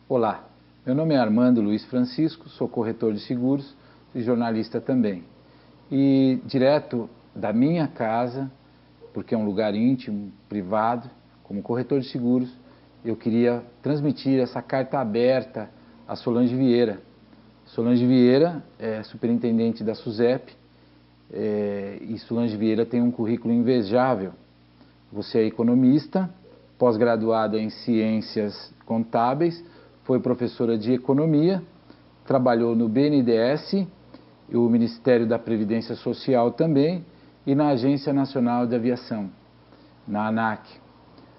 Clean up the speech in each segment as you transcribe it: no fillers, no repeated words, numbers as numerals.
Olá, meu nome é Armando Luiz Francisco, sou corretor de seguros e jornalista também. E direto da minha casa, porque é um lugar íntimo, privado, como corretor de seguros, eu queria transmitir essa carta aberta a Solange Vieira. Solange Vieira é superintendente da SUSEP e Solange Vieira tem um currículo invejável. Você é economista, pós-graduada em Ciências Contábeis, foi professora de Economia, trabalhou no BNDES, o Ministério da Previdência Social também, e na Agência Nacional de Aviação, na ANAC,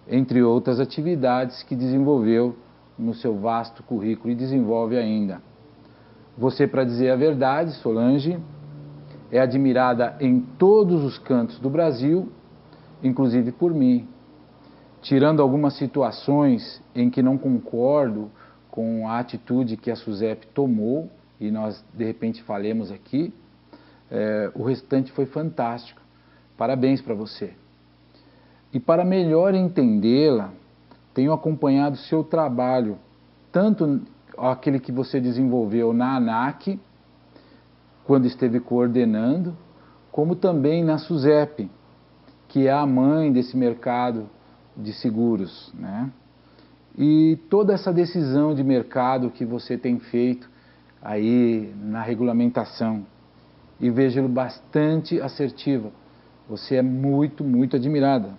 entre outras atividades que desenvolveu no seu vasto currículo e desenvolve ainda. Você, para dizer a verdade, Solange, é admirada em todos os cantos do Brasil, inclusive por mim. Tirando algumas situações em que não concordo com a atitude que a SUSEP tomou, e nós de repente falemos aqui, o restante foi fantástico. Parabéns para você. E para melhor entendê-la, tenho acompanhado o seu trabalho, tanto aquele que você desenvolveu na ANAC, quando esteve coordenando, como também na SUSEP, que é a mãe desse mercado de seguros, né? E toda essa decisão de mercado que você tem feito aí na regulamentação, e vejo-lo bastante assertiva. Você é muito, muito admirada.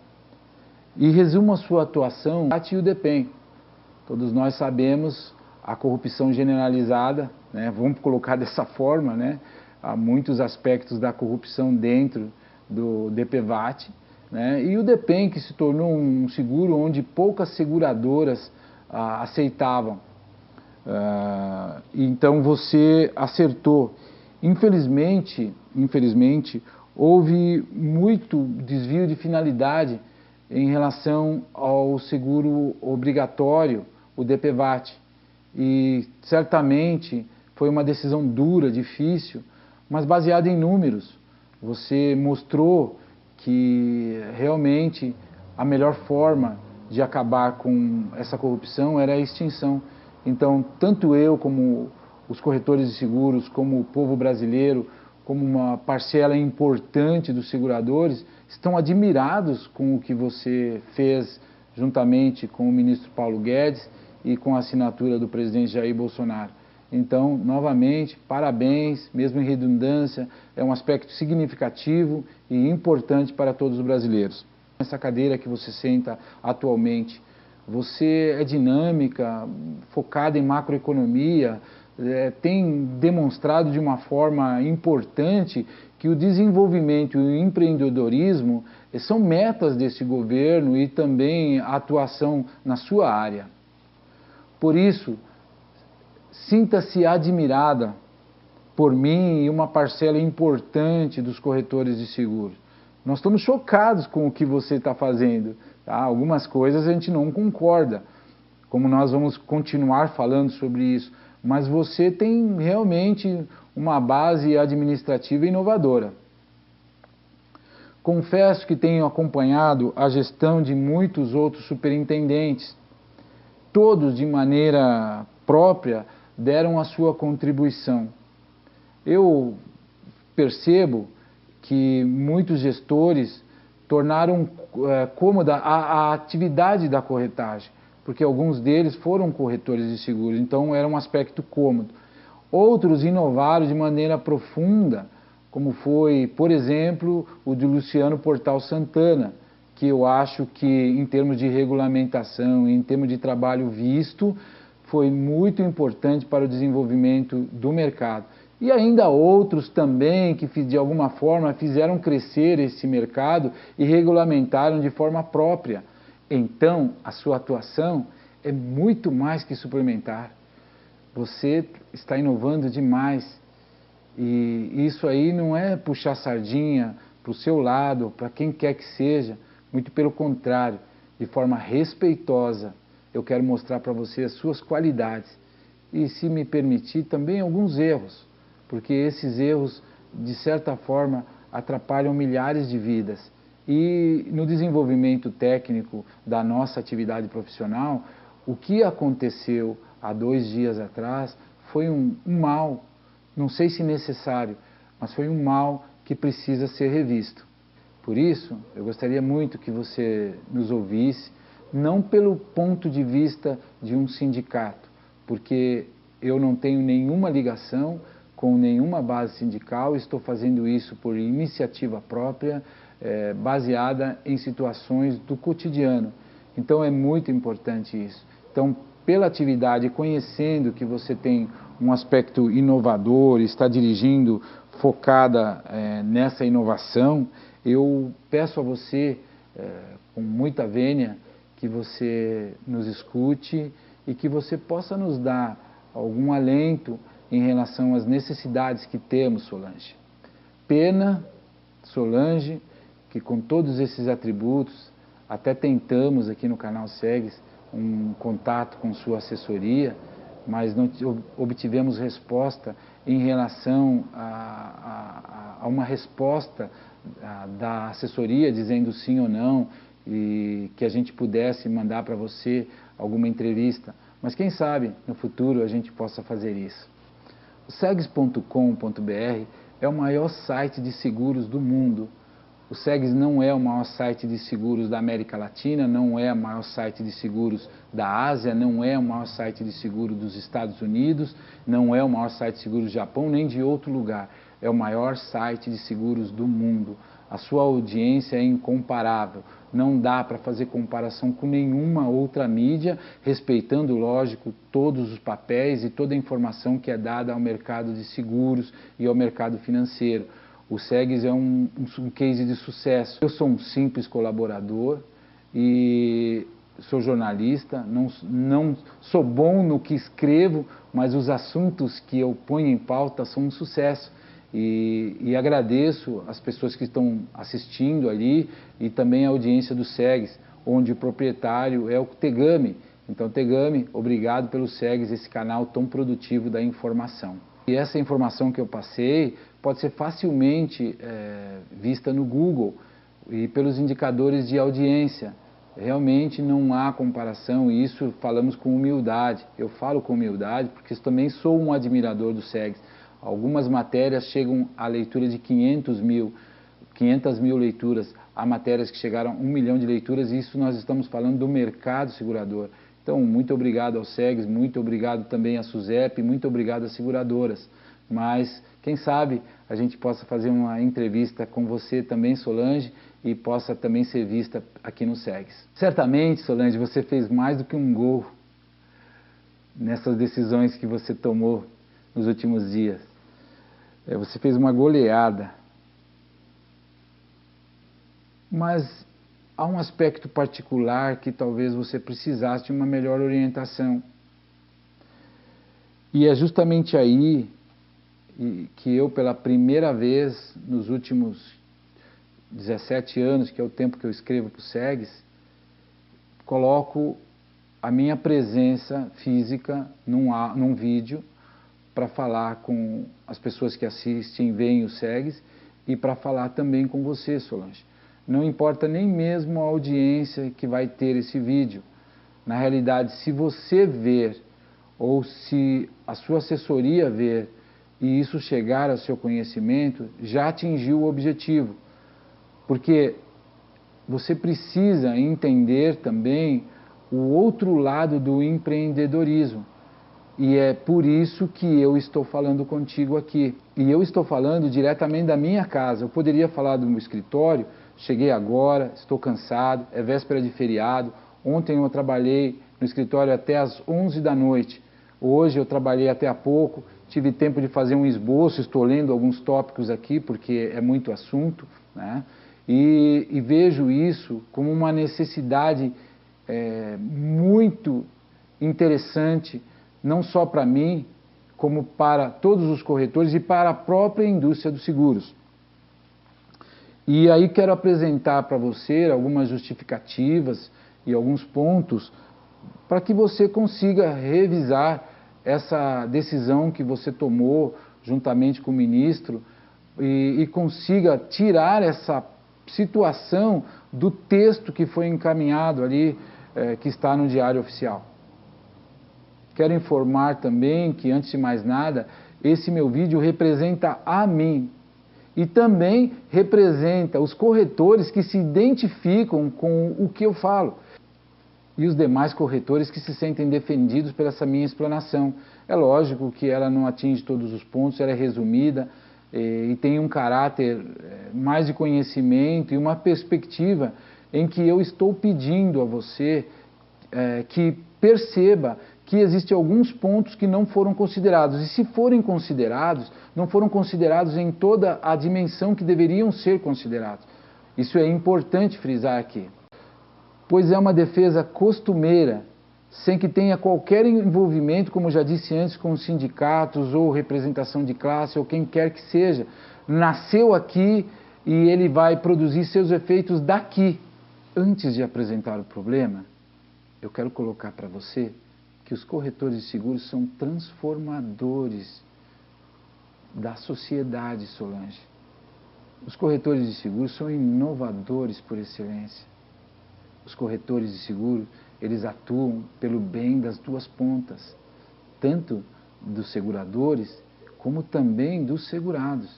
E resumo a sua atuação e o DEPEN. Todos nós sabemos a corrupção generalizada, né? Vamos colocar dessa forma, né? Há muitos aspectos da corrupção dentro do DPVAT, né? E o DEPEN, que se tornou um seguro onde poucas seguradoras aceitavam. Então você acertou. Infelizmente, houve muito desvio de finalidade em relação ao seguro obrigatório, o DPVAT. E certamente foi uma decisão dura, difícil, mas baseada em números. Você mostrou que realmente a melhor forma de acabar com essa corrupção era a extinção. Então, tanto eu como os corretores de seguros, como o povo brasileiro, como uma parcela importante dos seguradores, estão admirados com o que você fez juntamente com o ministro Paulo Guedes e com a assinatura do presidente Jair Bolsonaro. Então, novamente, parabéns, mesmo em redundância, é um aspecto significativo e importante para todos os brasileiros. Essa cadeira que você senta atualmente, você é dinâmica, focada em macroeconomia, tem demonstrado de uma forma importante que o desenvolvimento e o empreendedorismo são metas desse governo e também a atuação na sua área. Por isso, sinta-se admirada por mim e uma parcela importante dos corretores de seguros. Nós estamos chocados com o que você está fazendo. Tá? Algumas coisas a gente não concorda, como nós vamos continuar falando sobre isso, mas você tem realmente uma base administrativa inovadora. Confesso que tenho acompanhado a gestão de muitos outros superintendentes. Todos, de maneira própria, deram a sua contribuição. Eu percebo que muitos gestores tornaram cômoda a atividade da corretagem, porque alguns deles foram corretores de seguros, então era um aspecto cômodo. Outros inovaram de maneira profunda, como foi, por exemplo, o de Luciano Portal Santana, que eu acho que, em termos de regulamentação, em termos de trabalho visto, foi muito importante para o desenvolvimento do mercado. E ainda outros também que, de alguma forma, fizeram crescer esse mercado e regulamentaram de forma própria. Então, a sua atuação é muito mais que suplementar. Você está inovando demais. E isso aí não é puxar sardinha para o seu lado, para quem quer que seja. Muito pelo contrário, de forma respeitosa, eu quero mostrar para você as suas qualidades. E, se me permitir, também alguns erros, porque esses erros, de certa forma, atrapalham milhares de vidas. E no desenvolvimento técnico da nossa atividade profissional, o que aconteceu há 2 dias atrás, foi um mal, não sei se necessário, mas foi um mal que precisa ser revisto. Por isso, eu gostaria muito que você nos ouvisse, não pelo ponto de vista de um sindicato, porque eu não tenho nenhuma ligação com nenhuma base sindical, estou fazendo isso por iniciativa própria, baseada em situações do cotidiano. Então é muito importante isso. Então, pela atividade, conhecendo que você tem um aspecto inovador, está dirigindo focada nessa inovação, eu peço a você, com muita vênia, que você nos escute e que você possa nos dar algum alento em relação às necessidades que temos, Solange. Pena, Solange, que com todos esses atributos, até tentamos aqui no canal SEGS um contato com sua assessoria, mas não obtivemos resposta em relação a uma resposta da assessoria dizendo sim ou não, e que a gente pudesse mandar para você alguma entrevista. Mas quem sabe no futuro a gente possa fazer isso. O segs.com.br é o maior site de seguros do mundo. O SEGS não é o maior site de seguros da América Latina, não é o maior site de seguros da Ásia, não é o maior site de seguro dos Estados Unidos, não é o maior site de seguros do Japão, nem de outro lugar. É o maior site de seguros do mundo. A sua audiência é incomparável. Não dá para fazer comparação com nenhuma outra mídia, respeitando, lógico, todos os papéis e toda a informação que é dada ao mercado de seguros e ao mercado financeiro. O SEGS é um case de sucesso. Eu sou um simples colaborador e sou jornalista, não sou bom no que escrevo, mas os assuntos que eu ponho em pauta são um sucesso. E agradeço as pessoas que estão assistindo ali e também a audiência do SEGS, onde o proprietário é o Tegami. Então, Tegami, obrigado pelo SEGS, esse canal tão produtivo da informação. E essa informação que eu passei pode ser facilmente vista no Google e pelos indicadores de audiência. Realmente não há comparação, e isso falamos com humildade. Eu falo com humildade porque eu também sou um admirador do SEGS. Algumas matérias chegam à leitura de 500 mil leituras. Há matérias que chegaram a 1 milhão de leituras, e isso nós estamos falando do mercado segurador. Então, muito obrigado ao SEGS, muito obrigado também à SUSEP, muito obrigado às seguradoras. Mas, quem sabe, a gente possa fazer uma entrevista com você também, Solange, e possa também ser vista aqui no SEGS. Certamente, Solange, você fez mais do que um gol nessas decisões que você tomou nos últimos dias. Você fez uma goleada. Mas há um aspecto particular que talvez você precisasse de uma melhor orientação. E é justamente aí que eu, pela primeira vez nos últimos 17 anos, que é o tempo que eu escrevo para o SEGS, coloco a minha presença física num vídeo para falar com as pessoas que assistem, veem o SEGS, e para falar também com você, Solange. Não importa nem mesmo a audiência que vai ter esse vídeo. Na realidade, se você ver, ou se a sua assessoria ver, e isso chegar ao seu conhecimento, já atingiu o objetivo. Porque você precisa entender também o outro lado do empreendedorismo. E é por isso que eu estou falando contigo aqui. E eu estou falando diretamente da minha casa. Eu poderia falar do meu escritório, cheguei agora, estou cansado, é véspera de feriado. Ontem eu trabalhei no escritório até às 11 da noite. Hoje eu trabalhei até há pouco, tive tempo de fazer um esboço, estou lendo alguns tópicos aqui, porque é muito assunto, né? E vejo isso como uma necessidade muito interessante, não só para mim, como para todos os corretores e para a própria indústria dos seguros. E aí quero apresentar para você algumas justificativas e alguns pontos para que você consiga revisar essa decisão que você tomou juntamente com o ministro e consiga tirar essa situação do texto que foi encaminhado ali, que está no Diário Oficial. Quero informar também que, antes de mais nada, esse meu vídeo representa a mim e também representa os corretores que se identificam com o que eu falo e os demais corretores que se sentem defendidos por essa minha explanação. É lógico que ela não atinge todos os pontos, ela é resumida e tem um caráter mais de conhecimento e uma perspectiva em que eu estou pedindo a você que perceba que existem alguns pontos que não foram considerados. E se forem considerados, não foram considerados em toda a dimensão que deveriam ser considerados. Isso é importante frisar aqui. Pois é uma defesa costumeira, sem que tenha qualquer envolvimento, como já disse antes, com sindicatos ou representação de classe ou quem quer que seja. Nasceu aqui e ele vai produzir seus efeitos daqui. Antes de apresentar o problema, eu quero colocar para você que os corretores de seguros são transformadores da sociedade, Solange. Os corretores de seguros são inovadores por excelência. Os corretores de seguros, eles atuam pelo bem das duas pontas, tanto dos seguradores como também dos segurados.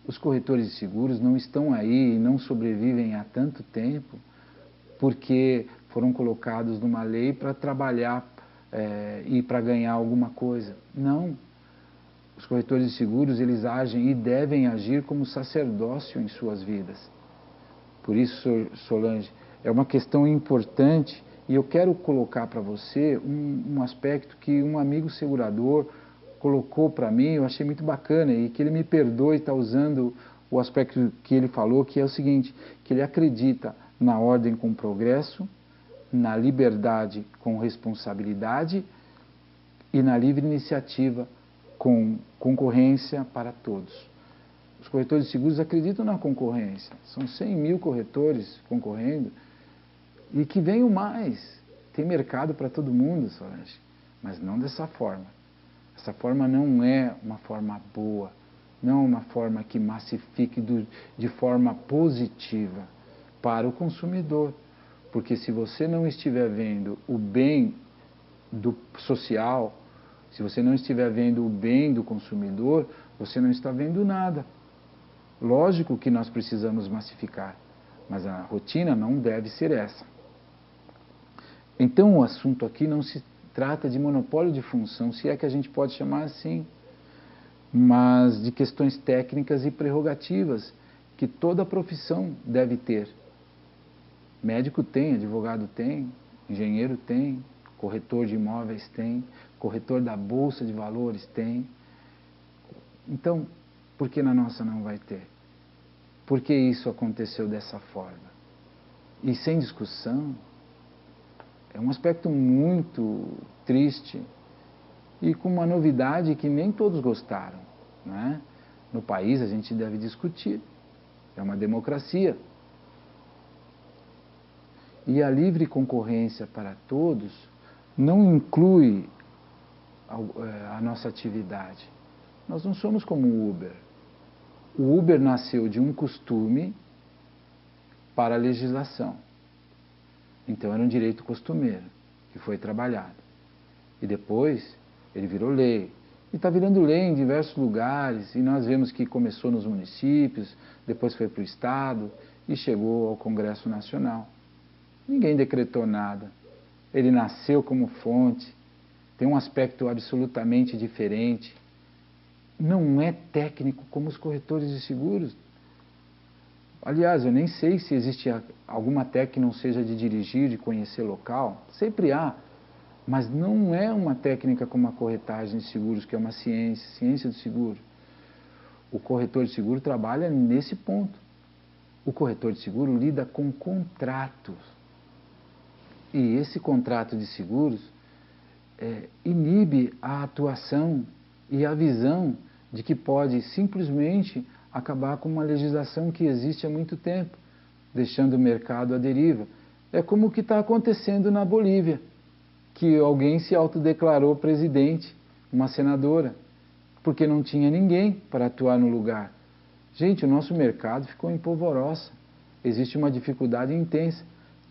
Os corretores de seguros não estão aí e não sobrevivem há tanto tempo porque foram colocados numa lei para trabalhar e para ganhar alguma coisa. Não. Os corretores de seguros, eles agem e devem agir como sacerdócio em suas vidas. Por isso, Solange, é uma questão importante e eu quero colocar para você um aspecto que um amigo segurador colocou para mim, eu achei muito bacana e que ele me perdoe estar usando o aspecto que ele falou, que é o seguinte, que ele acredita na ordem com progresso, na liberdade com responsabilidade e na livre iniciativa com concorrência para todos. Os corretores de seguros acreditam na concorrência. São 100 mil corretores concorrendo e que venham mais. Tem mercado para todo mundo, Solange, mas não dessa forma. Essa forma não é uma forma boa, não é uma forma que massifique de forma positiva para o consumidor. Porque se você não estiver vendo o bem do social, se você não estiver vendo o bem do consumidor, você não está vendo nada. Lógico que nós precisamos massificar, mas a rotina não deve ser essa. Então o assunto aqui não se trata de monopólio de função, se é que a gente pode chamar assim, mas de questões técnicas e prerrogativas que toda profissão deve ter. Médico tem, advogado tem, engenheiro tem, corretor de imóveis tem, corretor da Bolsa de Valores tem. Então, por que na nossa não vai ter? Por que isso aconteceu dessa forma? E sem discussão, é um aspecto muito triste e com uma novidade que nem todos gostaram, né? No país a gente deve discutir, é uma democracia. E a livre concorrência para todos não inclui a nossa atividade. Nós não somos como o Uber. O Uber nasceu de um costume para a legislação. Então era um direito costumeiro, que foi trabalhado. E depois ele virou lei. E está virando lei em diversos lugares, e nós vemos que começou nos municípios, depois foi para o Estado e chegou ao Congresso Nacional. Ninguém decretou nada. Ele nasceu como fonte, tem um aspecto absolutamente diferente. Não é técnico como os corretores de seguros. Aliás, eu nem sei se existe alguma técnica que não seja de dirigir, de conhecer local. Sempre há. Mas não é uma técnica como a corretagem de seguros, que é uma ciência do seguro. O corretor de seguro trabalha nesse ponto. O corretor de seguro lida com contratos. E esse contrato de seguros inibe a atuação e a visão de que pode simplesmente acabar com uma legislação que existe há muito tempo, deixando o mercado à deriva. É como o que está acontecendo na Bolívia, que alguém se autodeclarou presidente, uma senadora, porque não tinha ninguém para atuar no lugar. Gente, o nosso mercado ficou em polvorosa, existe uma dificuldade intensa.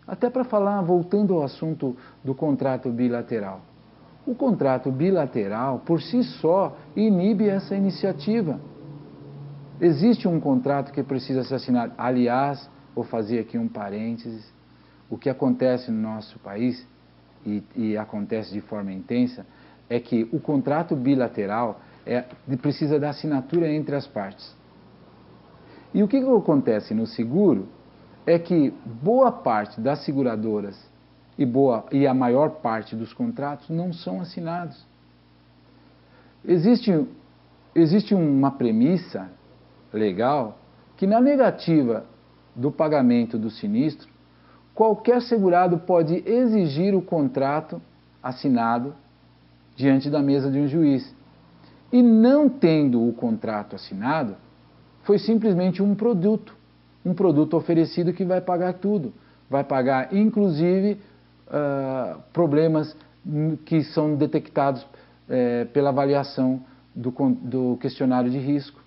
Até para falar, voltando ao assunto do contrato bilateral. O contrato bilateral, por si só, inibe essa iniciativa. Existe um contrato que precisa ser assinado. Aliás, vou fazer aqui um parênteses. O que acontece no nosso país, e acontece de forma intensa, é que o contrato bilateral precisa da assinatura entre as partes. E o que acontece no seguro é que boa parte das seguradoras e a maior parte dos contratos não são assinados. Existe uma premissa legal que na negativa do pagamento do sinistro, qualquer segurado pode exigir o contrato assinado diante da mesa de um juiz. E não tendo o contrato assinado, foi simplesmente um produto oferecido que vai pagar tudo. Vai pagar, inclusive, problemas que são detectados pela avaliação do questionário de risco.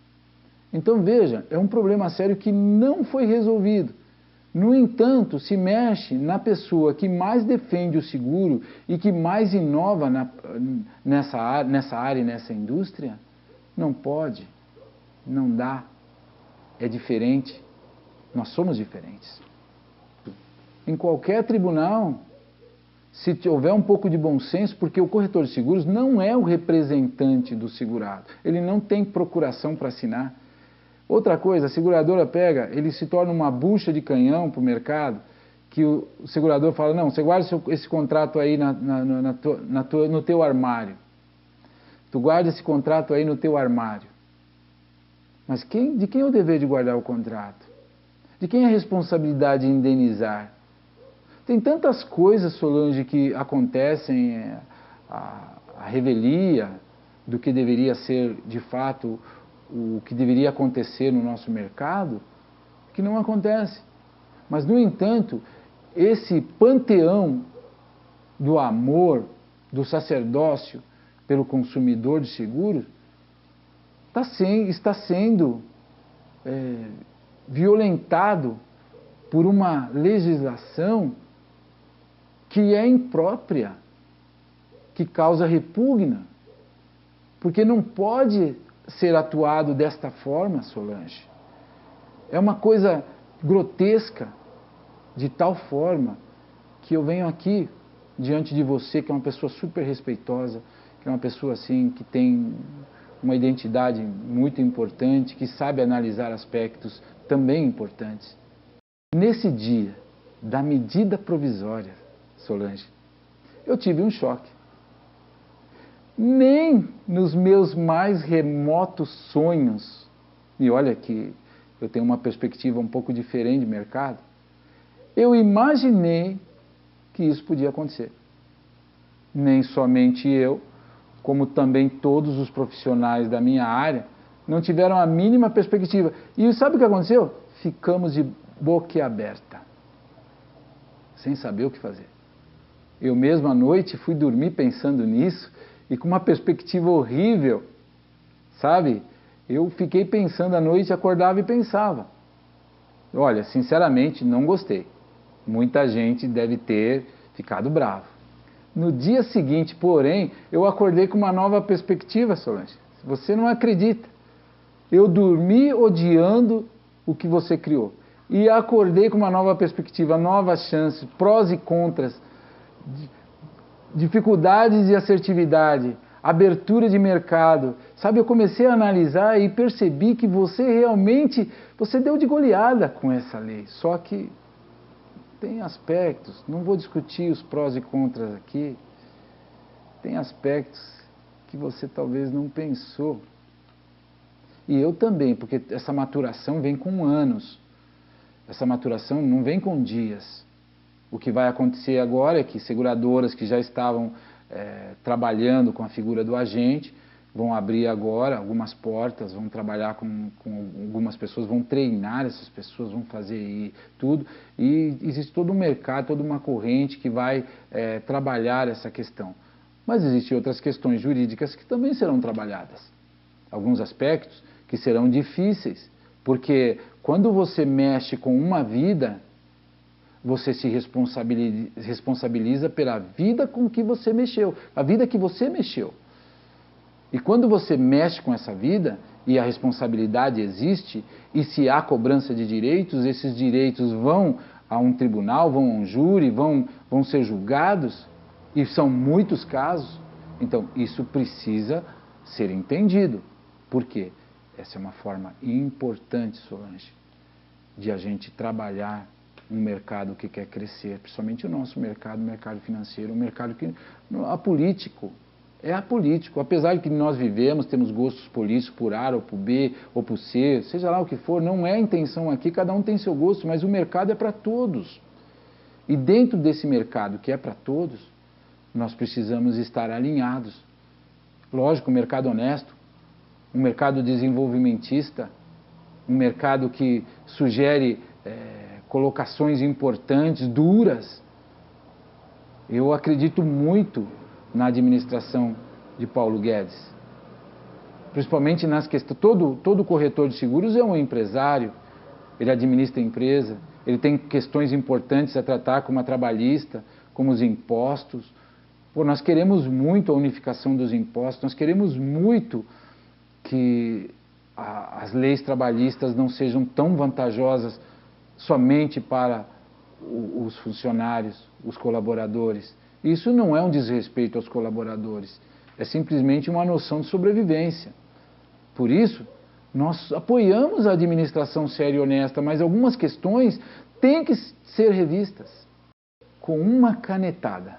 Então, veja, é um problema sério que não foi resolvido. No entanto, se mexe na pessoa que mais defende o seguro e que mais inova nessa área e nessa indústria, não pode, não dá, é diferente, nós somos diferentes. Em qualquer tribunal, se houver um pouco de bom senso, porque o corretor de seguros não é o representante do segurado, ele não tem procuração para assinar. Outra coisa, a seguradora pega, ele se torna uma bucha de canhão para o mercado, que o segurador fala, não, você guarda esse contrato aí no teu armário. Tu guarda esse contrato aí no teu armário. Mas de quem é o dever de guardar o contrato? De quem é a responsabilidade de indenizar? Tem tantas coisas, Solange, que acontecem, a revelia do que deveria ser, de fato, o que deveria acontecer no nosso mercado, que não acontece. Mas, no entanto, esse panteão do amor, do sacerdócio pelo consumidor de seguros, está sendo violentado por uma legislação que é imprópria, que causa repugna, porque não pode ser atuado desta forma, Solange. É uma coisa grotesca, de tal forma que eu venho aqui diante de você, que é uma pessoa super respeitosa, que é uma pessoa assim que tem uma identidade muito importante, que sabe analisar aspectos também importantes. Nesse dia da medida provisória, Solange, eu tive um choque. Nem nos meus mais remotos sonhos, e olha que eu tenho uma perspectiva um pouco diferente de mercado, eu imaginei que isso podia acontecer. Nem somente eu, como também todos os profissionais da minha área, não tiveram a mínima perspectiva. E sabe o que aconteceu? Ficamos de boquiaberta, sem saber o que fazer. Eu mesmo à noite fui dormir pensando nisso e com uma perspectiva horrível, sabe? Eu fiquei pensando à noite, acordava e pensava. Olha, sinceramente, não gostei. Muita gente deve ter ficado bravo. No dia seguinte, porém, eu acordei com uma nova perspectiva, Solange. Você não acredita. Eu dormi odiando o que você criou. E acordei com uma nova perspectiva, novas chances, prós e contras, dificuldades e assertividade, abertura de mercado. Sabe, eu comecei a analisar e percebi que você realmente, você deu de goleada com essa lei. Só que tem aspectos, não vou discutir os prós e contras aqui, tem aspectos que você talvez não pensou. E eu também, porque essa maturação vem com anos. Essa maturação não vem com dias. O que vai acontecer agora é que seguradoras que já estavam trabalhando com a figura do agente vão abrir agora algumas portas, vão trabalhar com algumas pessoas, vão treinar essas pessoas, vão fazer tudo. E existe todo um mercado, toda uma corrente que vai trabalhar essa questão. Mas existem outras questões jurídicas que também serão trabalhadas. Alguns aspectos que serão difíceis, porque quando você mexe com uma vida, você se responsabiliza pela vida com que você mexeu, a vida que você mexeu. E quando você mexe com essa vida, e a responsabilidade existe, e se há cobrança de direitos, esses direitos vão a um tribunal, vão a um júri, vão ser julgados, e são muitos casos, então isso precisa ser entendido. Por quê? Essa é uma forma importante, Solange, de a gente trabalhar um mercado que quer crescer, principalmente o nosso mercado, o mercado financeiro, um mercado que apolítico. É apolítico, apesar de que nós vivemos, temos gostos políticos por A ou por B ou por C, seja lá o que for, não é a intenção aqui, cada um tem seu gosto, mas o mercado é para todos. E dentro desse mercado que é para todos, nós precisamos estar alinhados. Lógico, um mercado honesto, um mercado desenvolvimentista, um mercado que sugere colocações importantes, duras. Eu acredito muito na administração de Paulo Guedes, principalmente nas questões. Todo corretor de seguros é um empresário, ele administra a empresa, ele tem questões importantes a tratar, como a trabalhista, como os impostos. Pô, nós queremos muito a unificação dos impostos, nós queremos muito que as leis trabalhistas não sejam tão vantajosas somente para os funcionários, os colaboradores. Isso não é um desrespeito aos colaboradores, é simplesmente uma noção de sobrevivência. Por isso, nós apoiamos a administração séria e honesta, mas algumas questões têm que ser revistas. Com uma canetada,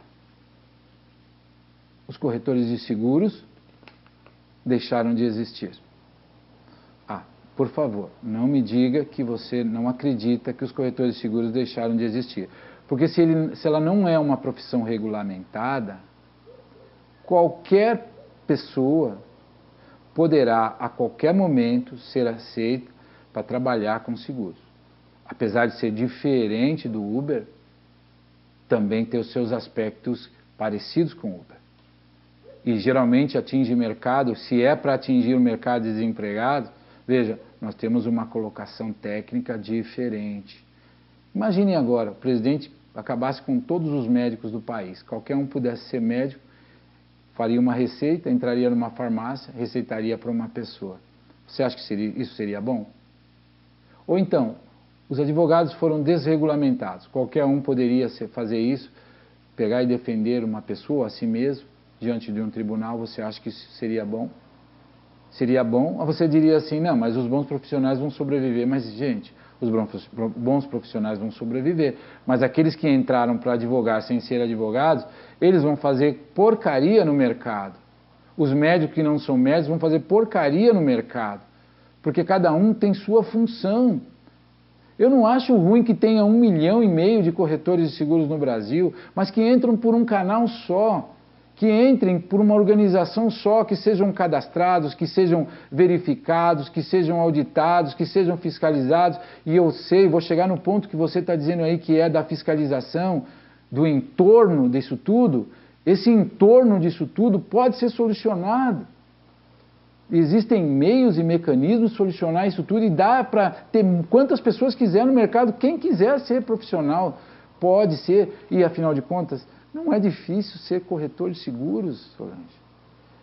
os corretores de seguros deixaram de existir. Por favor, não me diga que você não acredita que os corretores de seguros deixaram de existir. Porque se ela não é uma profissão regulamentada, qualquer pessoa poderá, a qualquer momento, ser aceita para trabalhar com seguros. Apesar de ser diferente do Uber, também tem os seus aspectos parecidos com o Uber. E geralmente atinge mercado, se é para atingir o mercado de desempregados, veja, nós temos uma colocação técnica diferente. Imaginem agora, o presidente acabasse com todos os médicos do país, qualquer um pudesse ser médico, faria uma receita, entraria numa farmácia, receitaria para uma pessoa. Você acha que isso seria bom? Ou então, os advogados foram desregulamentados, qualquer um poderia fazer isso, pegar e defender uma pessoa a si mesmo, diante de um tribunal. Você acha que isso seria bom? Seria bom? Você diria assim, não, mas os bons profissionais vão sobreviver. Mas, gente, os bons profissionais vão sobreviver. Mas aqueles que entraram para advogar sem ser advogados, eles vão fazer porcaria no mercado. Os médicos que não são médicos vão fazer porcaria no mercado. Porque cada um tem sua função. Eu não acho ruim que tenha 1,5 milhão de corretores de seguros no Brasil, mas que entram por um canal só. Que entrem por uma organização só, que sejam cadastrados, que sejam verificados, que sejam auditados, que sejam fiscalizados. E eu sei, vou chegar no ponto que você está dizendo aí, que é da fiscalização, do entorno disso tudo. Esse entorno disso tudo pode ser solucionado. Existem meios e mecanismos de solucionar isso tudo, e dá para ter quantas pessoas quiser no mercado. Quem quiser ser profissional pode ser, e afinal de contas, não é difícil ser corretor de seguros, Solange.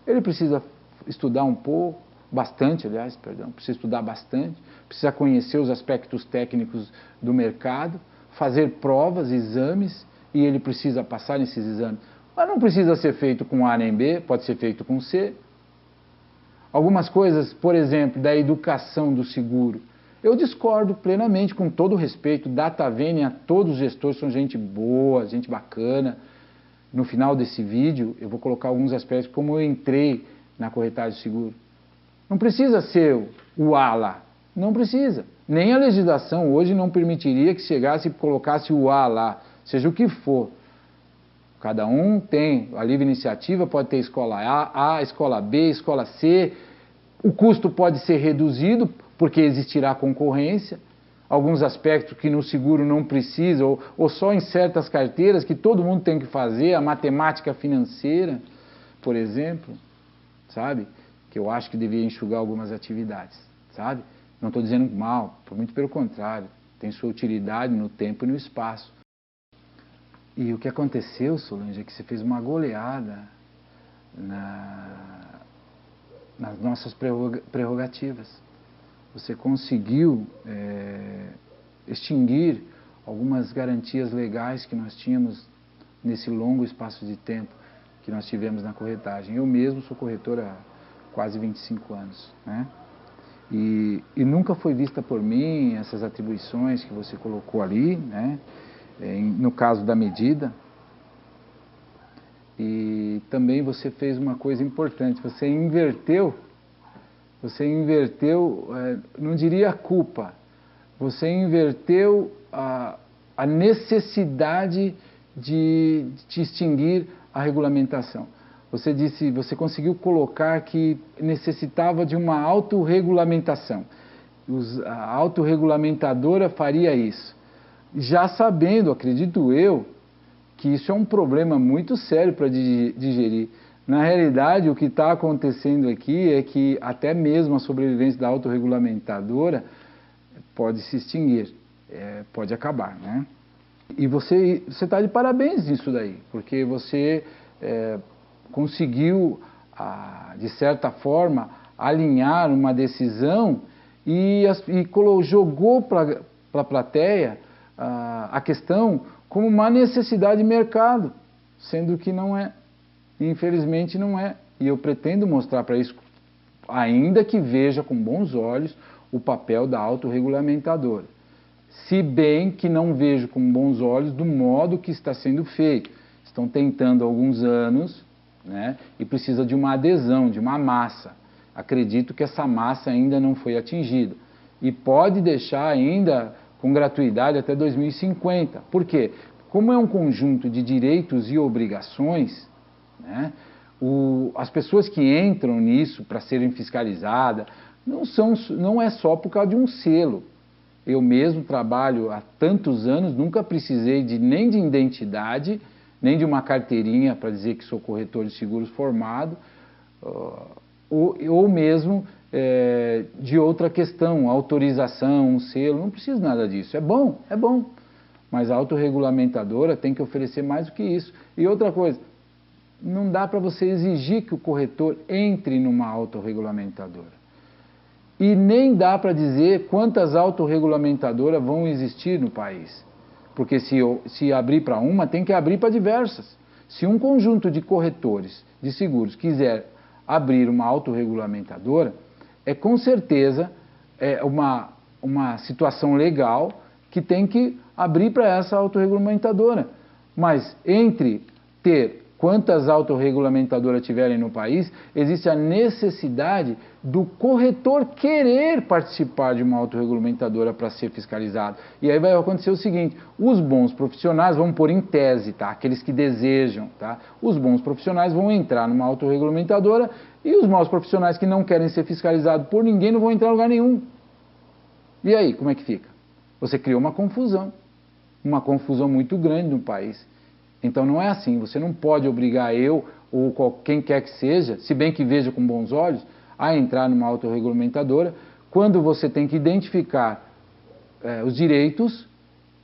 Ele precisa estudar um pouco, bastante, aliás, perdão, precisa estudar bastante, precisa conhecer os aspectos técnicos do mercado, fazer provas, exames, e ele precisa passar nesses exames. Mas não precisa ser feito com A nem B, pode ser feito com C. Algumas coisas, por exemplo, da educação do seguro, eu discordo plenamente, com todo o respeito. Data vênia, todos os gestores são gente boa, gente bacana. No final desse vídeo, eu vou colocar alguns aspectos como eu entrei na corretagem de seguro. Não precisa ser o A lá, não precisa. Nem a legislação hoje não permitiria que chegasse e colocasse o A lá, seja o que for. Cada um tem, a livre iniciativa pode ter escola A, escola B, escola C. O custo pode ser reduzido, porque existirá concorrência. Alguns aspectos que no seguro não precisa, ou só em certas carteiras que todo mundo tem que fazer, a matemática financeira, por exemplo, sabe? Que eu acho que devia enxugar algumas atividades, sabe? Não estou dizendo mal, muito pelo contrário, tem sua utilidade no tempo e no espaço. E o que aconteceu, Solange, é que você fez uma goleada nas nossas prerrogativas. Você conseguiu extinguir algumas garantias legais que nós tínhamos nesse longo espaço de tempo que nós tivemos na corretagem. Eu mesmo sou corretor há quase 25 anos, né? E nunca foi vista por mim essas atribuições que você colocou ali, né? No caso da medida. E também você fez uma coisa importante, você inverteu, não diria a culpa, você inverteu a necessidade de extinguir a regulamentação. Você conseguiu colocar que necessitava de uma autorregulamentação. A autorregulamentadora faria isso. Já sabendo, acredito eu, que isso é um problema muito sério para digerir. Na realidade, o que está acontecendo aqui é que até mesmo a sobrevivência da autorregulamentadora pode se extinguir, pode acabar, né? E você está de parabéns nisso daí, porque você conseguiu, de certa forma, alinhar uma decisão e jogou para a plateia a questão como uma necessidade de mercado, sendo que não é. Infelizmente não é. E eu pretendo mostrar para isso, ainda que veja com bons olhos o papel da autorregulamentadora. Se bem que não vejo com bons olhos do modo que está sendo feito. Estão tentando há alguns anos, né, e precisa de uma adesão, de uma massa. Acredito que essa massa ainda não foi atingida. E pode deixar ainda com gratuidade até 2050. Por quê? Como é um conjunto de direitos e obrigações, né, as pessoas que entram nisso para serem fiscalizadas, não é só por causa de um selo. Eu mesmo trabalho há tantos anos, nunca precisei nem de identidade, nem de uma carteirinha para dizer que sou corretor de seguros formado, ou mesmo de outra questão, autorização, um selo, não preciso nada disso. É bom, mas a autorregulamentadora tem que oferecer mais do que isso. E outra coisa, não dá para você exigir que o corretor entre numa autorregulamentadora. E nem dá para dizer quantas autorregulamentadoras vão existir no país. Porque se abrir para uma, tem que abrir para diversas. Se um conjunto de corretores de seguros quiser abrir uma autorregulamentadora, com certeza uma situação legal que tem que abrir para essa autorregulamentadora. Mas entre ter quantas autorregulamentadoras tiverem no país, existe a necessidade do corretor querer participar de uma autorregulamentadora para ser fiscalizado. E aí vai acontecer o seguinte, os bons profissionais, vamos pôr em tese, tá? Aqueles que desejam, tá? Os bons profissionais vão entrar numa autorregulamentadora e os maus profissionais que não querem ser fiscalizados por ninguém não vão entrar em lugar nenhum. E aí, como é que fica? Você criou uma confusão muito grande no país. Então não é assim, você não pode obrigar eu ou quem quer que seja, se bem que veja com bons olhos, a entrar numa autorregulamentadora, quando você tem que identificar os direitos,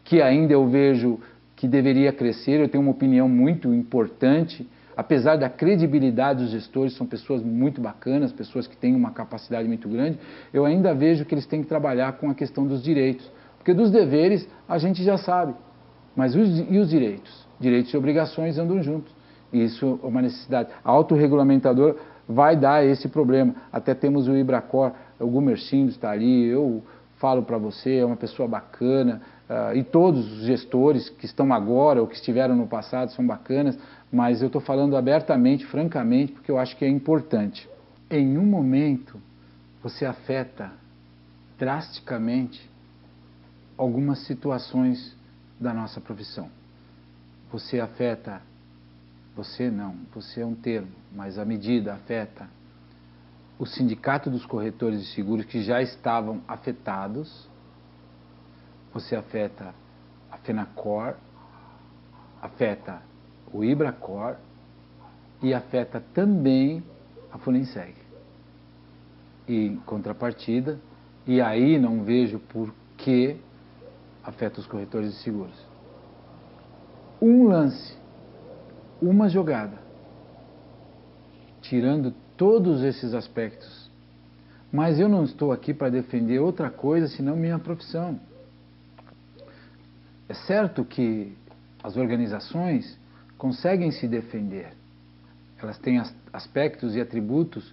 que ainda eu vejo que deveria crescer. Eu tenho uma opinião muito importante, apesar da credibilidade dos gestores, são pessoas muito bacanas, pessoas que têm uma capacidade muito grande, eu ainda vejo que eles têm que trabalhar com a questão dos direitos, porque dos deveres a gente já sabe, mas e os direitos? Direitos e obrigações andam juntos. Isso é uma necessidade. A autorregulamentadora vai dar esse problema. Até temos o Ibracor, o Gumercindo está ali, eu falo para você, é uma pessoa bacana, e todos os gestores que estão agora ou que estiveram no passado são bacanas, mas eu estou falando abertamente, francamente, porque eu acho que é importante. Em um momento, você afeta drasticamente algumas situações da nossa profissão. Você afeta, você não, você é um termo, mas a medida afeta o Sindicato dos Corretores de Seguros que já estavam afetados, você afeta a FENACOR, afeta o Ibracor e afeta também a Funenseg. E em contrapartida, e aí não vejo por que afeta os corretores de seguros. um lance, uma jogada, tirando todos esses aspectos. Mas eu não estou aqui para defender outra coisa senão minha profissão. É certo que as organizações conseguem se defender. Elas têm aspectos e atributos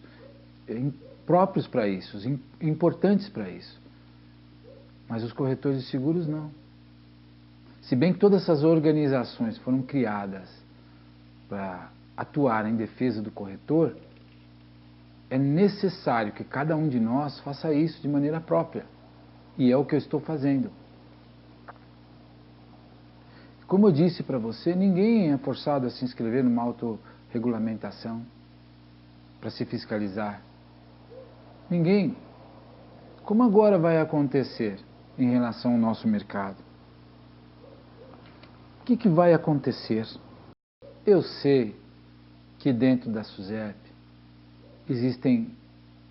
próprios para isso, importantes para isso. Mas os corretores de seguros não. Se bem que todas essas organizações foram criadas para atuar em defesa do corretor, é necessário que cada um de nós faça isso de maneira própria. E é o que eu estou fazendo. Como eu disse para você, ninguém é forçado a se inscrever numa autorregulamentação para se fiscalizar. Ninguém. Como agora vai acontecer em relação ao nosso mercado? O que vai acontecer? Eu sei que dentro da SUSEP existem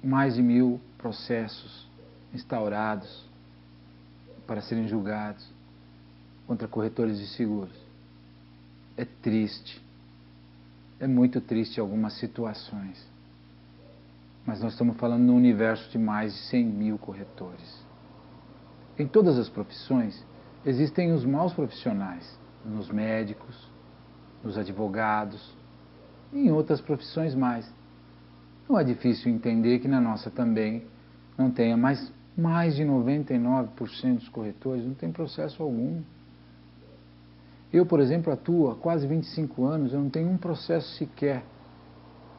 mais de 1000 processos instaurados para serem julgados contra corretores de seguros. É triste, é muito triste algumas situações, mas nós estamos falando num universo de mais de 100.000 corretores. Em todas as profissões existem os maus profissionais, nos médicos, nos advogados e em outras profissões mais. Não é difícil entender que na nossa também não tenha, mas mais de 99% dos corretores não tem processo algum. Eu, por exemplo, atuo há quase 25 anos, eu não tenho um processo sequer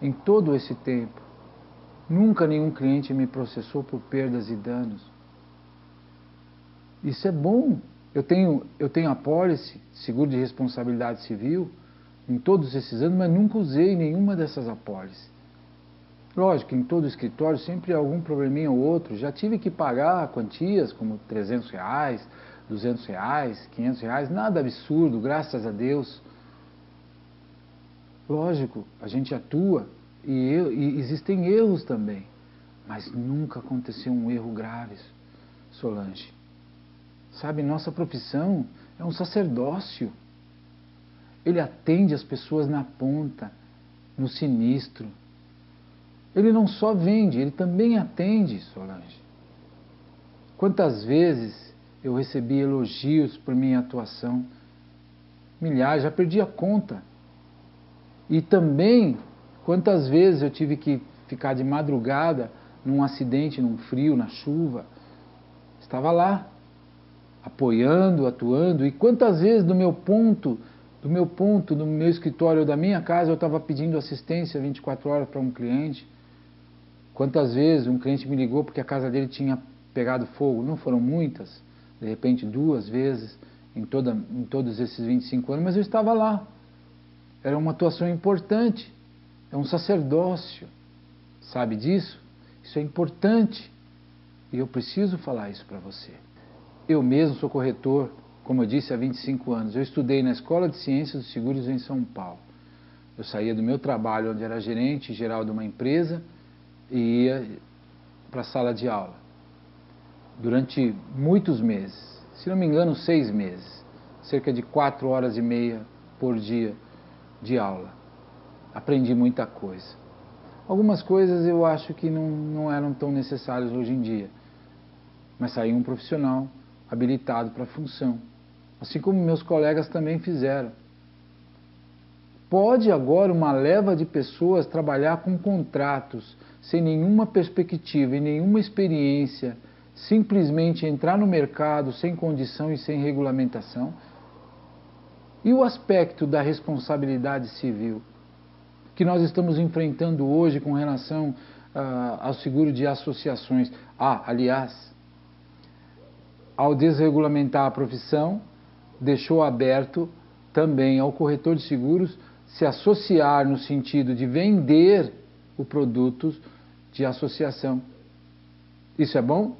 em todo esse tempo. Nunca nenhum cliente me processou por perdas e danos. Isso é bom. Eu tenho apólice, seguro de responsabilidade civil, em todos esses anos, mas nunca usei nenhuma dessas apólices. Lógico, em todo escritório sempre há algum probleminha ou outro. Já tive que pagar quantias como R$300, R$200, R$500, nada absurdo, graças a Deus. Lógico, a gente atua e existem erros também, mas nunca aconteceu um erro grave, Solange. Sabe, nossa profissão é um sacerdócio. Ele atende as pessoas na ponta, no sinistro. Ele não só vende, ele também atende, Solange. Quantas vezes eu recebi elogios por minha atuação? Milhares, já perdi a conta. E também, quantas vezes eu tive que ficar de madrugada num acidente, num frio, na chuva. Estava lá, apoiando, atuando. E quantas vezes do meu escritório, da minha casa, eu estava pedindo assistência 24 horas para um cliente. Quantas vezes um cliente me ligou porque a casa dele tinha pegado fogo? Não foram muitas, de repente 2 vezes em todos esses 25 anos, mas eu estava lá. Era uma atuação importante, é um sacerdócio. Sabe disso? Isso é importante e eu preciso falar isso para você. Eu mesmo sou corretor, como eu disse, há 25 anos. Eu estudei na Escola de Ciências dos Seguros em São Paulo. Eu saía do meu trabalho, onde era gerente geral de uma empresa, e ia para a sala de aula durante muitos meses, se não me engano 6 meses, cerca de 4 horas e meia por dia de aula. Aprendi muita coisa. Algumas coisas eu acho que não eram tão necessárias hoje em dia, mas saí um profissional habilitado para a função, assim como meus colegas também fizeram. Pode agora uma leva de pessoas trabalhar com contratos, sem nenhuma perspectiva e nenhuma experiência, simplesmente entrar no mercado sem condição e sem regulamentação? E o aspecto da responsabilidade civil, que nós estamos enfrentando hoje com relação ao seguro de associações? Aliás, ao desregulamentar a profissão, deixou aberto também ao corretor de seguros se associar no sentido de vender o produto de associação. Isso é bom?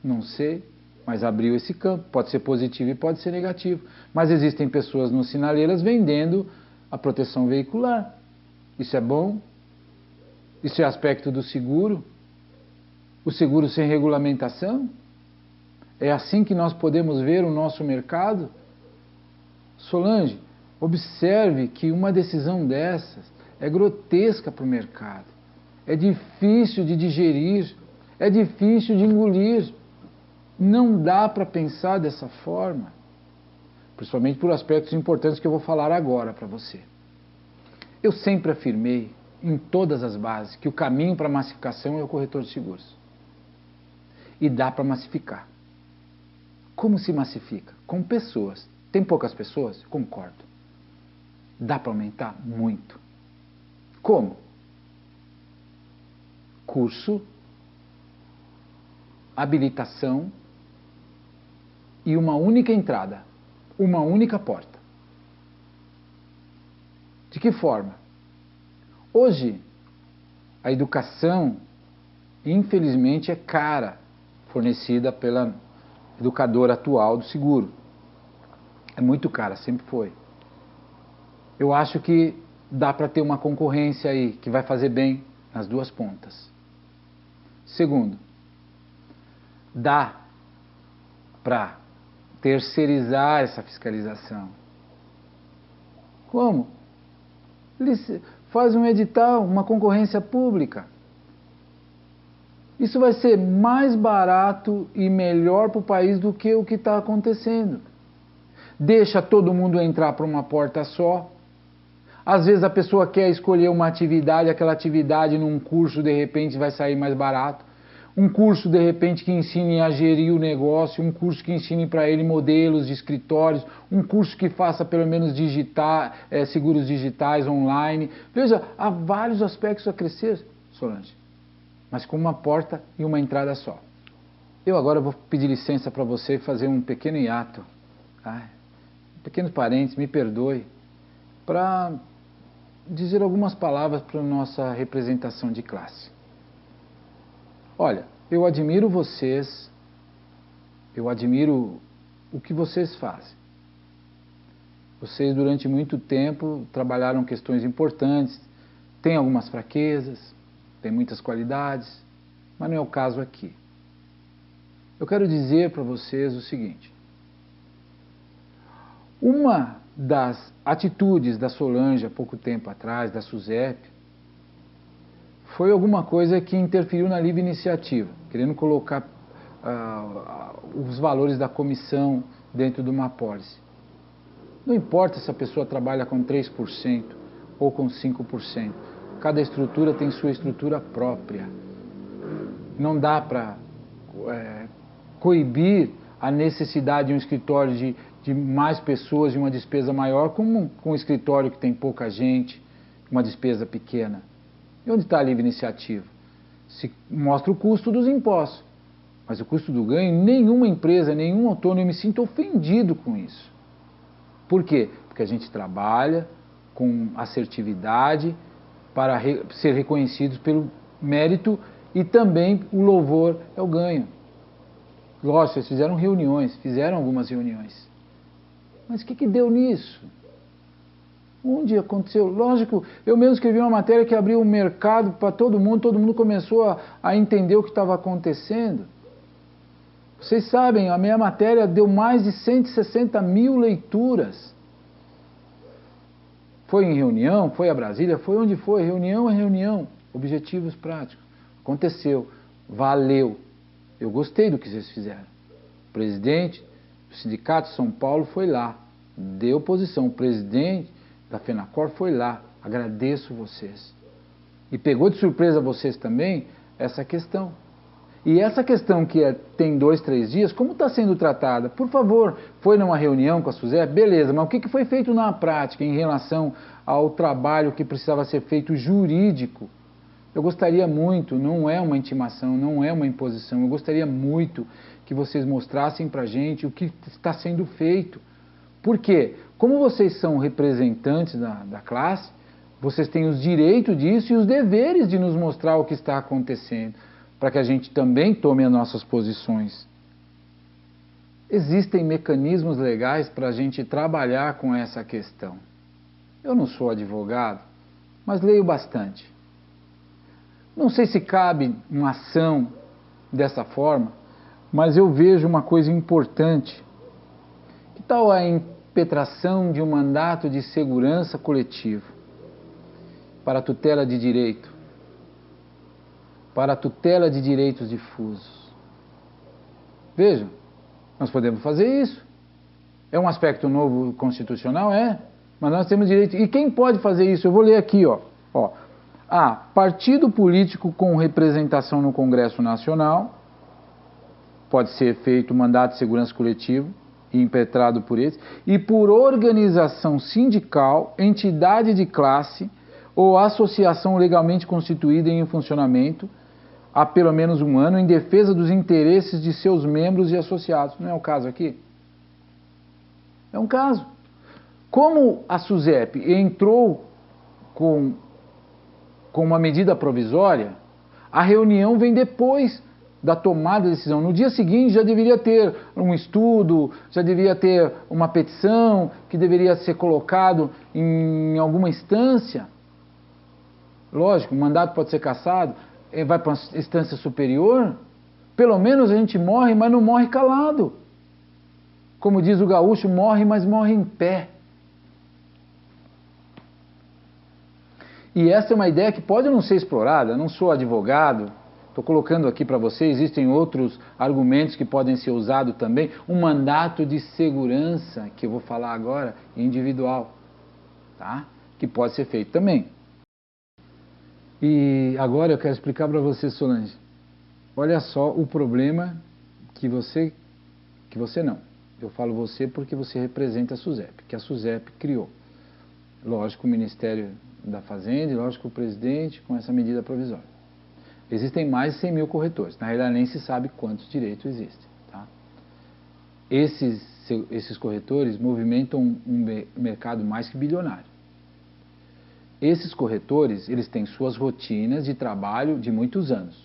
Não sei, mas abriu esse campo. Pode ser positivo e pode ser negativo. Mas existem pessoas nos sinaleiras vendendo a proteção veicular. Isso é bom? Isso é aspecto do seguro? O seguro sem regulamentação? É assim que nós podemos ver o nosso mercado? Solange, observe que uma decisão dessas é grotesca para o mercado. É difícil de digerir, é difícil de engolir. Não dá para pensar dessa forma, principalmente por aspectos importantes que eu vou falar agora para você. Eu sempre afirmei, em todas as bases, que o caminho para a massificação é o corretor de seguros. E dá para massificar. Como se massifica? Com pessoas. Tem poucas pessoas? Concordo. Dá para aumentar? Muito. Como? Curso, habilitação e uma única entrada, uma única porta. De que forma? Hoje, a educação, infelizmente, é cara, fornecida pela educadora atual do seguro. É muito cara, sempre foi. Eu acho que dá para ter uma concorrência aí, que vai fazer bem nas duas pontas. Segundo, dá para terceirizar essa fiscalização. Como? Faz um edital, uma concorrência pública. Isso vai ser mais barato e melhor para o país do que o que está acontecendo. Deixa todo mundo entrar por uma porta só. Às vezes a pessoa quer escolher uma atividade, aquela atividade num curso de repente vai sair mais barato. Um curso de repente que ensine a gerir o negócio, um curso que ensine para ele modelos de escritórios, um curso que faça pelo menos seguros digitais online. Veja, há vários aspectos a crescer, Solange, mas com uma porta e uma entrada só. Eu agora vou pedir licença para você fazer um pequeno hiato, pequenos parênteses, me perdoe, para dizer algumas palavras para a nossa representação de classe. Olha, eu admiro vocês, eu admiro o que vocês fazem. Vocês durante muito tempo trabalharam questões importantes, têm algumas fraquezas, têm muitas qualidades, mas não é o caso aqui. Eu quero dizer para vocês o seguinte: uma das atitudes da Solange há pouco tempo atrás, da SUSEP, foi alguma coisa que interferiu na livre iniciativa, querendo colocar os valores da comissão dentro de uma apólice. Não importa se a pessoa trabalha com 3% ou com 5%, cada estrutura tem sua estrutura própria. Não dá para coibir a necessidade de um escritório de mais pessoas e uma despesa maior com um escritório que tem pouca gente, uma despesa pequena. E onde está a livre iniciativa? Se mostra o custo dos impostos, mas o custo do ganho, nenhuma empresa, nenhum autônomo, eu me sinto ofendido com isso. Por quê? Porque a gente trabalha com assertividade para ser reconhecidos pelo mérito e também o louvor é o ganho. Lógico, vocês fizeram algumas reuniões. Mas o que deu nisso? Onde aconteceu? Lógico, eu mesmo escrevi uma matéria que abriu um mercado para todo mundo começou a entender o que estava acontecendo. Vocês sabem, a minha matéria deu mais de 160 mil leituras. Foi em reunião, foi a Brasília, foi onde foi, reunião é reunião, objetivos práticos. Aconteceu, valeu. Eu gostei do que vocês fizeram. O presidente do Sindicato de São Paulo foi lá, deu posição. O presidente da FENACOR foi lá, agradeço vocês. E pegou de surpresa vocês também essa questão. E essa questão que tem 2, 3 dias, como está sendo tratada? Por favor, foi numa reunião com a SUSEP? Beleza, mas o que foi feito na prática em relação ao trabalho que precisava ser feito jurídico? Eu gostaria muito, não é uma intimação, não é uma imposição, eu gostaria muito que vocês mostrassem para a gente o que está sendo feito. Por quê? Como vocês são representantes da classe, vocês têm os direitos disso e os deveres de nos mostrar o que está acontecendo, para que a gente também tome as nossas posições. Existem mecanismos legais para a gente trabalhar com essa questão. Eu não sou advogado, mas leio bastante. Não sei se cabe uma ação dessa forma, mas eu vejo uma coisa importante. Que tal impetração de um mandato de segurança coletivo para a tutela de direito, para a tutela de direitos difusos. Vejam, nós podemos fazer isso. É um aspecto novo constitucional? É. Mas nós temos direito. E quem pode fazer isso? Eu vou ler aqui, ó. A. Partido político com representação no Congresso Nacional. Pode ser feito mandato de segurança coletivo e impetrado por eles. E por organização sindical, entidade de classe ou associação legalmente constituída em funcionamento há pelo menos um ano em defesa dos interesses de seus membros e associados. Não é o caso aqui? É um caso. Como a SUSEP entrou com uma medida provisória, a reunião vem depois da tomada de decisão. No dia seguinte já deveria ter um estudo, já deveria ter uma petição que deveria ser colocado em alguma instância. Lógico, o mandato pode ser cassado, vai para uma instância superior. Pelo menos a gente morre, mas não morre calado. Como diz o gaúcho, morre, mas morre em pé. E essa é uma ideia que pode não ser explorada. Eu não sou advogado, estou colocando aqui para você, existem outros argumentos que podem ser usados também. Um mandato de segurança, que eu vou falar agora, individual, tá? Que pode ser feito também. E agora eu quero explicar para você, Solange. Olha só o problema que você não. Eu falo você porque você representa a SUSEP, que a SUSEP criou. Lógico, o Ministério da Fazenda e lógico o presidente com essa medida provisória. Existem mais de 100 mil corretores. Na realidade nem se sabe quantos direitos existem. Tá? Esses corretores movimentam um mercado mais que bilionário. Esses corretores, eles têm suas rotinas de trabalho de muitos anos.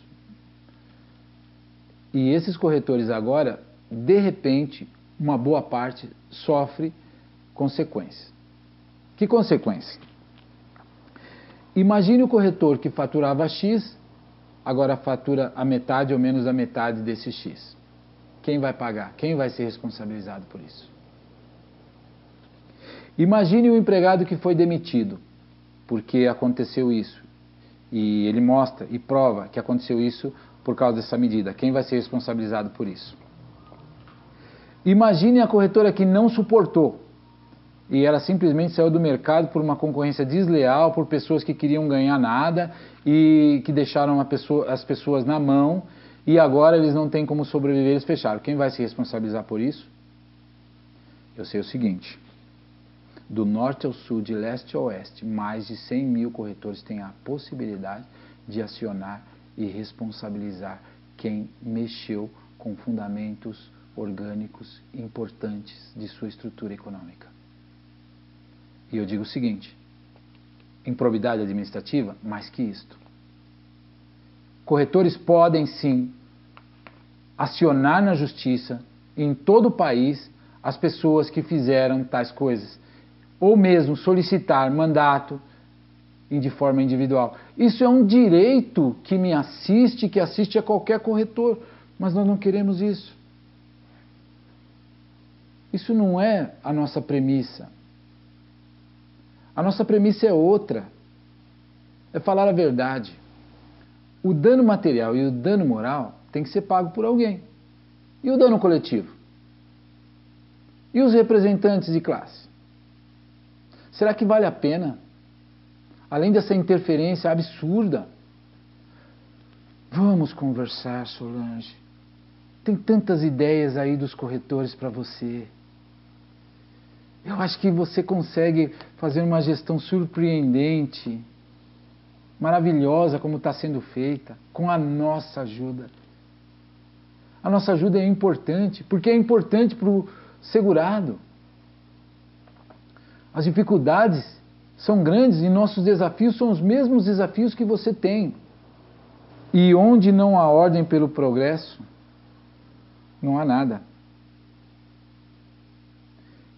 E esses corretores agora, de repente, uma boa parte sofre consequências. Que consequência? Imagine o corretor que faturava X, agora fatura a metade ou menos da metade desse X. Quem vai pagar? Quem vai ser responsabilizado por isso? Imagine o empregado que foi demitido, porque aconteceu isso. E ele mostra e prova que aconteceu isso por causa dessa medida. Quem vai ser responsabilizado por isso? Imagine a corretora que não suportou e ela simplesmente saiu do mercado por uma concorrência desleal, por pessoas que queriam ganhar nada e que deixaram as pessoas na mão e agora eles não têm como sobreviver, eles fecharam. Quem vai se responsabilizar por isso? Eu sei o seguinte, do norte ao sul, de leste a oeste, mais de 100 mil corretores têm a possibilidade de acionar e responsabilizar quem mexeu com fundamentos orgânicos importantes de sua estrutura econômica. E eu digo o seguinte, improbidade administrativa, mais que isto. Corretores podem sim acionar na justiça em todo o país as pessoas que fizeram tais coisas, ou mesmo solicitar mandato de forma individual. Isso é um direito que me assiste, que assiste a qualquer corretor, mas nós não queremos isso. Isso não é a nossa premissa. A nossa premissa é outra, é falar a verdade. O dano material e o dano moral tem que ser pago por alguém. E o dano coletivo? E os representantes de classe? Será que vale a pena? Além dessa interferência absurda. Vamos conversar, Solange. Tem tantas ideias aí dos corretores para você. Eu acho que você consegue fazer uma gestão surpreendente, maravilhosa como está sendo feita, com a nossa ajuda. A nossa ajuda é importante, porque é importante para o segurado. As dificuldades são grandes e nossos desafios são os mesmos desafios que você tem. E onde não há ordem pelo progresso, não há nada.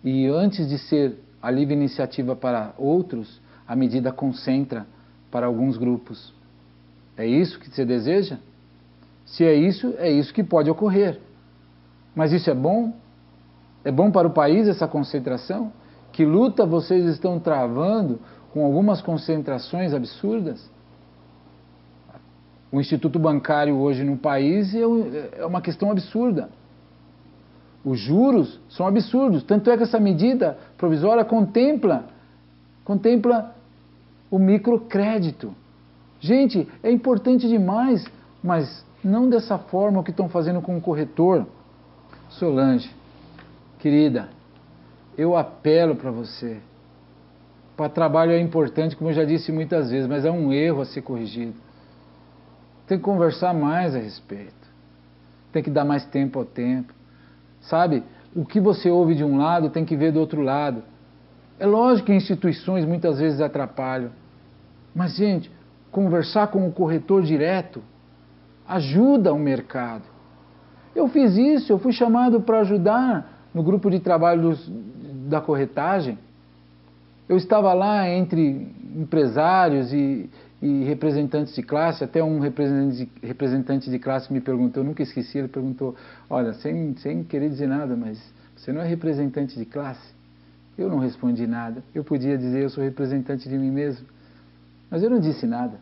E antes de ser a livre iniciativa para outros, a medida concentra para alguns grupos. É isso que você deseja? Se é isso que pode ocorrer. Mas isso é bom? É bom para o país essa concentração? Que luta vocês estão travando com algumas concentrações absurdas? O instituto bancário hoje no país é uma questão absurda. Os juros são absurdos. Tanto é que essa medida provisória contempla o microcrédito. Gente, é importante demais, mas não dessa forma que estão fazendo com o corretor. Solange, querida, eu apelo para você. Para trabalho é importante, como eu já disse muitas vezes, mas é um erro a ser corrigido. Tem que conversar mais a respeito. Tem que dar mais tempo ao tempo. Sabe? O que você ouve de um lado tem que ver do outro lado. É lógico que instituições muitas vezes atrapalham. Mas, gente, conversar com o corretor direto ajuda o mercado. Eu fiz isso, eu fui chamado para ajudar no grupo de trabalho da corretagem. Eu estava lá entre empresários e representantes de classe, até um representante de classe me perguntou, eu nunca esqueci, ele perguntou, olha, sem querer dizer nada, mas você não é representante de classe? Eu não respondi nada. Eu podia dizer, eu sou representante de mim mesmo. Mas eu não disse nada.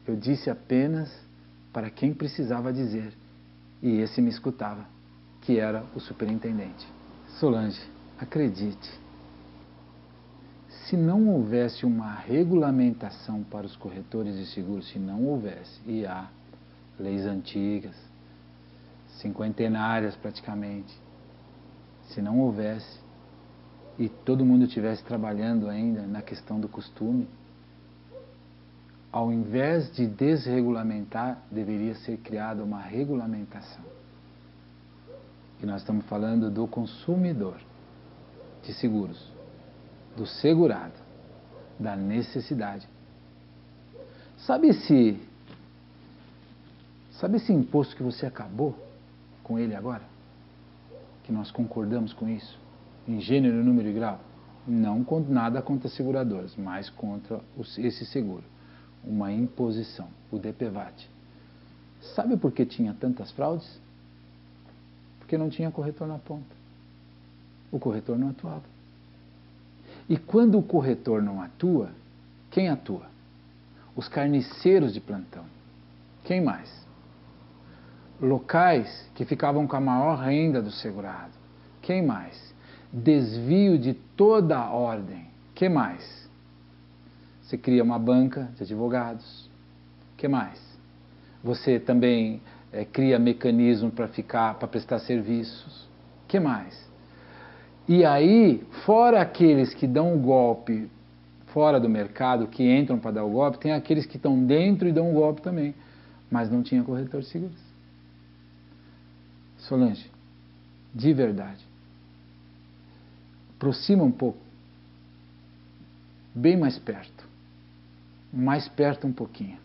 Eu disse apenas para quem precisava dizer. E esse me escutava, que era o superintendente. Solange, acredite. Se não houvesse uma regulamentação para os corretores de seguros, se não houvesse, e há leis antigas, cinquentenárias praticamente, se não houvesse, e todo mundo estivesse trabalhando ainda na questão do costume, ao invés de desregulamentar, deveria ser criada uma regulamentação. E nós estamos falando do consumidor de seguros, do segurado, da necessidade. Sabe esse imposto que você acabou com ele agora? Que nós concordamos com isso? Em gênero, número e grau? Não nada contra as seguradoras, mas contra esse seguro. Uma imposição, o DPVAT. Sabe por que tinha tantas fraudes? Porque não tinha corretor na ponta. O corretor não atuava. E quando o corretor não atua, quem atua? Os carniceiros de plantão. Quem mais? Locais que ficavam com a maior renda do segurado. Quem mais? Desvio de toda a ordem. Quem mais? Você cria uma banca de advogados. Quem mais? Você também cria mecanismo para prestar serviços. Quem mais? E aí, fora aqueles que dão o golpe fora do mercado, que entram para dar o golpe, tem aqueles que estão dentro e dão o golpe também. Mas não tinha corretor de seguros. Solange, de verdade, aproxima um pouco, bem mais perto um pouquinho.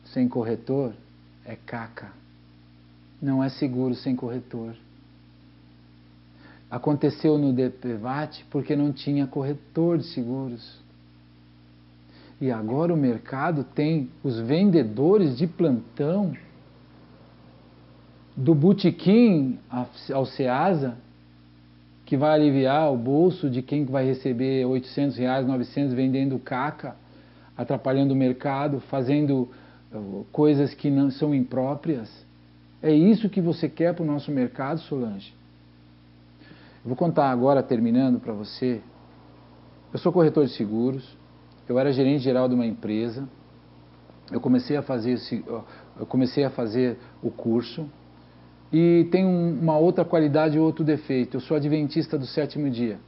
Sem corretor é caca, não é seguro sem corretor. Aconteceu no DPVAT porque não tinha corretor de seguros. E agora o mercado tem os vendedores de plantão, do botequim ao Ceasa, que vai aliviar o bolso de quem vai receber R$800, R$900 vendendo caca, atrapalhando o mercado, fazendo coisas que não são impróprias. É isso que você quer para o nosso mercado, Solange? Eu vou contar agora, terminando para você. Eu sou corretor de seguros, eu era gerente geral de uma empresa, eu comecei a fazer o curso e tem uma outra qualidade e outro defeito. Eu sou adventista do 7º dia.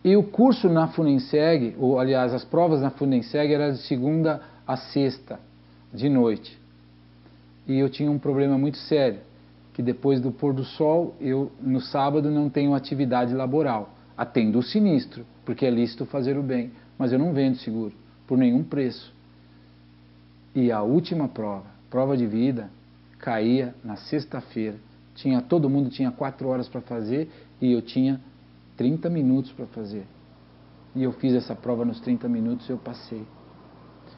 E o curso na Funenseg, ou aliás, as provas na Funenseg eram de segunda a sexta, de noite. E eu tinha um problema muito sério, que depois do pôr do sol, eu no sábado não tenho atividade laboral. Atendo o sinistro, porque é lícito fazer o bem, mas eu não vendo seguro, por nenhum preço. E a última prova de vida, caía na sexta-feira. Todo mundo tinha 4 horas para fazer e eu tinha 30 minutos para fazer. E eu fiz essa prova nos 30 minutos e eu passei.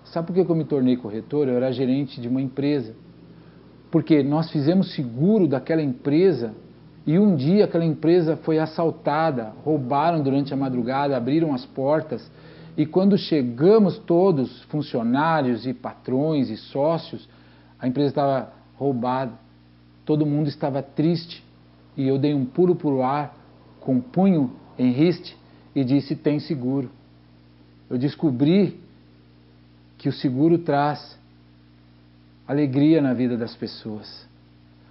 Sabe por que eu me tornei corretor? Eu era gerente de uma empresa. porque nós fizemos seguro daquela empresa e um dia aquela empresa foi assaltada, roubaram durante a madrugada, abriram as portas e quando chegamos todos, funcionários e patrões e sócios, a empresa estava roubada, todo mundo estava triste e eu dei um pulo para o ar com o punho em riste e disse: tem seguro. Eu descobri que o seguro traz alegria na vida das pessoas.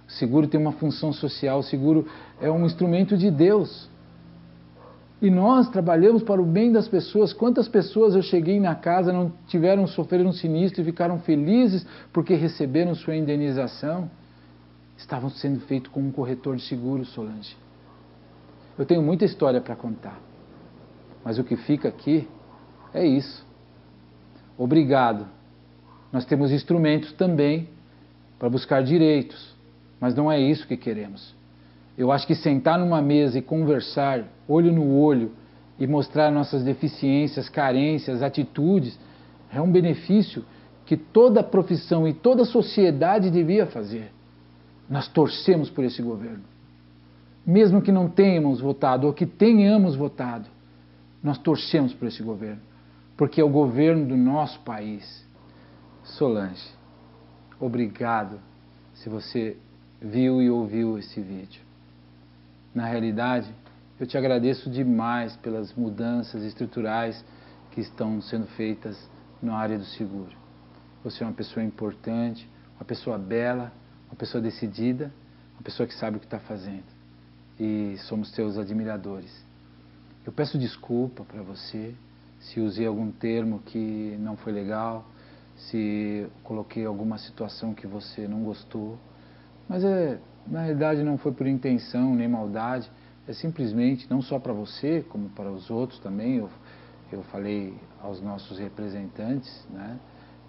O seguro tem uma função social, o seguro é um instrumento de Deus. E nós trabalhamos para o bem das pessoas. Quantas pessoas eu cheguei na casa, não tiveram, sofreram um sinistro e ficaram felizes porque receberam sua indenização? Estavam sendo feitos com um corretor de seguros, Solange. Eu tenho muita história para contar, mas o que fica aqui é isso. Obrigado. Nós temos instrumentos também para buscar direitos, mas não é isso que queremos. Eu acho que sentar numa mesa e conversar, olho no olho, e mostrar nossas deficiências, carências, atitudes, é um benefício que toda profissão e toda sociedade devia fazer. Nós torcemos por esse governo. Mesmo que não tenhamos votado ou que tenhamos votado, nós torcemos por esse governo, porque é o governo do nosso país. Solange, obrigado se você viu e ouviu esse vídeo. Na realidade, eu te agradeço demais pelas mudanças estruturais que estão sendo feitas na área do seguro. Você é uma pessoa importante, uma pessoa bela, uma pessoa decidida, uma pessoa que sabe o que está fazendo. E somos teus admiradores. Eu peço desculpa para você se usei algum termo que não foi legal, se coloquei alguma situação que você não gostou, mas na realidade não foi por intenção nem maldade, é simplesmente, não só para você, como para os outros também, eu falei aos nossos representantes, né,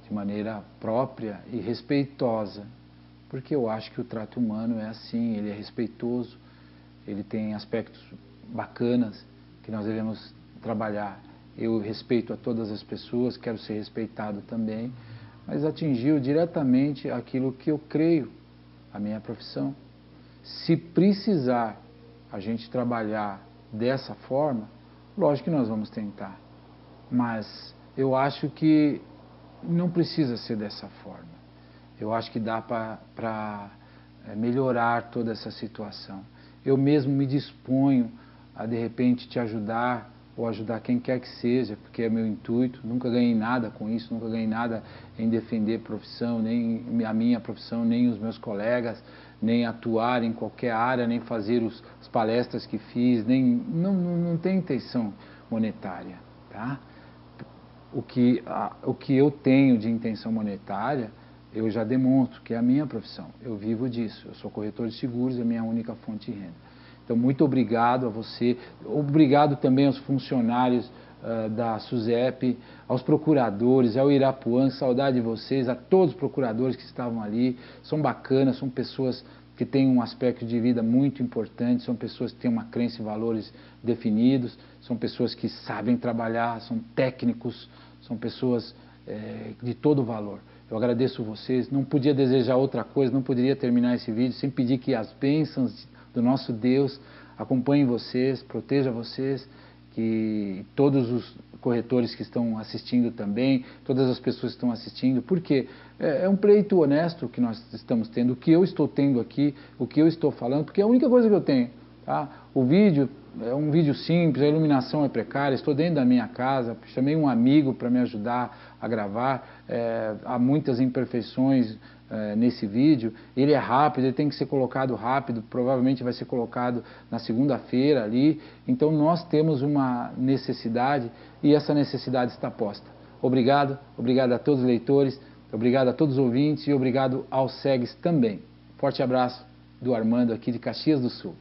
de maneira própria e respeitosa, porque eu acho que o trato humano é assim, ele é respeitoso, ele tem aspectos bacanas que nós devemos trabalhar. Eu respeito a todas as pessoas, quero ser respeitado também, mas atingiu diretamente aquilo que eu creio, a minha profissão. Se precisar a gente trabalhar dessa forma, lógico que nós vamos tentar, mas eu acho que não precisa ser dessa forma. Eu acho que dá para melhorar toda essa situação. Eu mesmo me disponho a de repente te ajudar ou ajudar quem quer que seja, porque é meu intuito. Nunca ganhei nada com isso, nunca ganhei nada em defender profissão, nem a minha profissão, nem os meus colegas, nem atuar em qualquer área, nem fazer as palestras que fiz, não tem intenção monetária, tá? O que eu tenho de intenção monetária, eu já demonstro que é a minha profissão, eu vivo disso, eu sou corretor de seguros, é a minha única fonte de renda. Então, muito obrigado a você, obrigado também aos funcionários da SUSEP, aos procuradores, ao Irapuã, saudade de vocês, a todos os procuradores que estavam ali, são bacanas, são pessoas que têm um aspecto de vida muito importante, são pessoas que têm uma crença e valores definidos, são pessoas que sabem trabalhar, são técnicos, são pessoas de todo valor. Eu agradeço vocês, não podia desejar outra coisa, não poderia terminar esse vídeo sem pedir que as bênçãos do nosso Deus acompanhem vocês, proteja vocês, que todos os corretores que estão assistindo também, todas as pessoas que estão assistindo, porque é um pleito honesto que nós estamos tendo, o que eu estou tendo aqui, o que eu estou falando, porque é a única coisa que eu tenho, tá? O vídeo é um vídeo simples, a iluminação é precária, estou dentro da minha casa, chamei um amigo para me ajudar a gravar, há muitas imperfeições nesse vídeo, ele é rápido, ele tem que ser colocado rápido, provavelmente vai ser colocado na segunda-feira ali, então nós temos uma necessidade e essa necessidade está posta. Obrigado, obrigado a todos os leitores, obrigado a todos os ouvintes e obrigado aos CEGs também. Forte abraço do Armando aqui de Caxias do Sul.